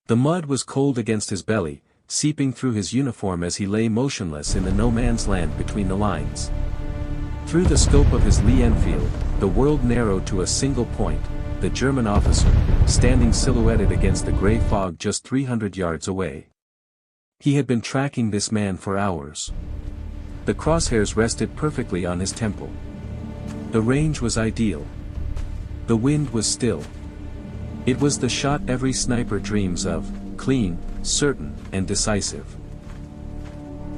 The mud was cold against his belly, seeping through his uniform as he lay motionless in the no-man's land between the lines. Through the scope of his Lee Enfield, the world narrowed to a single point, the German officer, standing silhouetted against the grey fog just 300 yards away. He had been tracking this man for hours. The crosshairs rested perfectly on his temple. The range was ideal. The wind was still. It was the shot every sniper dreams of, clean, certain, and decisive.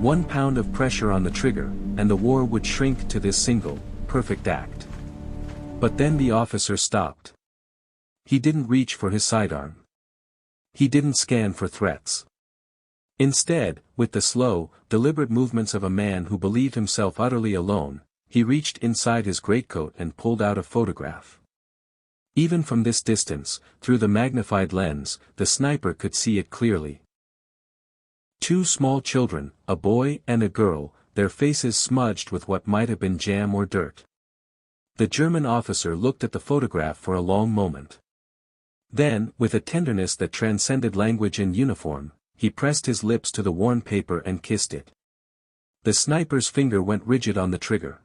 1 pound of pressure on the trigger, and the war would shrink to this single, perfect act. But then the officer stopped. He didn't reach for his sidearm. He didn't scan for threats. Instead, with the slow, deliberate movements of a man who believed himself utterly alone, he reached inside his greatcoat and pulled out a photograph. Even from this distance, through the magnified lens, the sniper could see it clearly. 2 small children, a boy and a girl, their faces smudged with what might have been jam or dirt. The German officer looked at the photograph for a long moment. Then, with a tenderness that transcended language and uniform, he pressed his lips to the worn paper and kissed it. The sniper's finger went rigid on the trigger.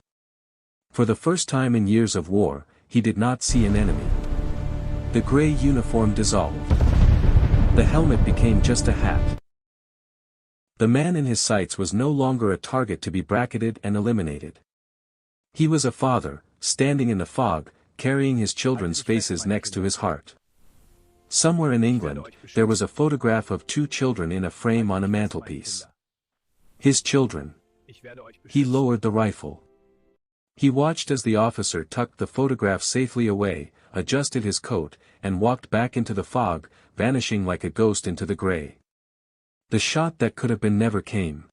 For the first time in years of war, he did not see an enemy. The grey uniform dissolved. The helmet became just a hat. The man in his sights was no longer a target to be bracketed and eliminated. He was a father, standing in the fog, carrying his children's faces next to his heart. Somewhere in England, there was a photograph of 2 children in a frame on a mantelpiece. His children. He lowered the rifle. He watched as the officer tucked the photograph safely away, adjusted his coat, and walked back into the fog, vanishing like a ghost into the grey. The shot that could have been never came.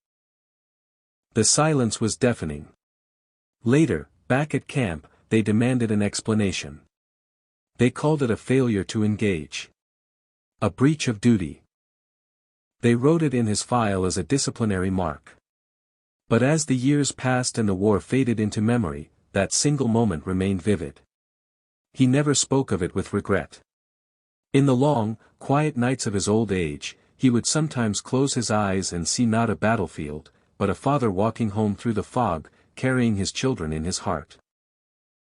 The silence was deafening. Later, back at camp, they demanded an explanation. They called it a failure to engage. A breach of duty. They wrote it in his file as a disciplinary mark. But as the years passed and the war faded into memory, that single moment remained vivid. He never spoke of it with regret. In the long, quiet nights of his old age, he would sometimes close his eyes and see not a battlefield, but a father walking home through the fog, carrying his children in his heart.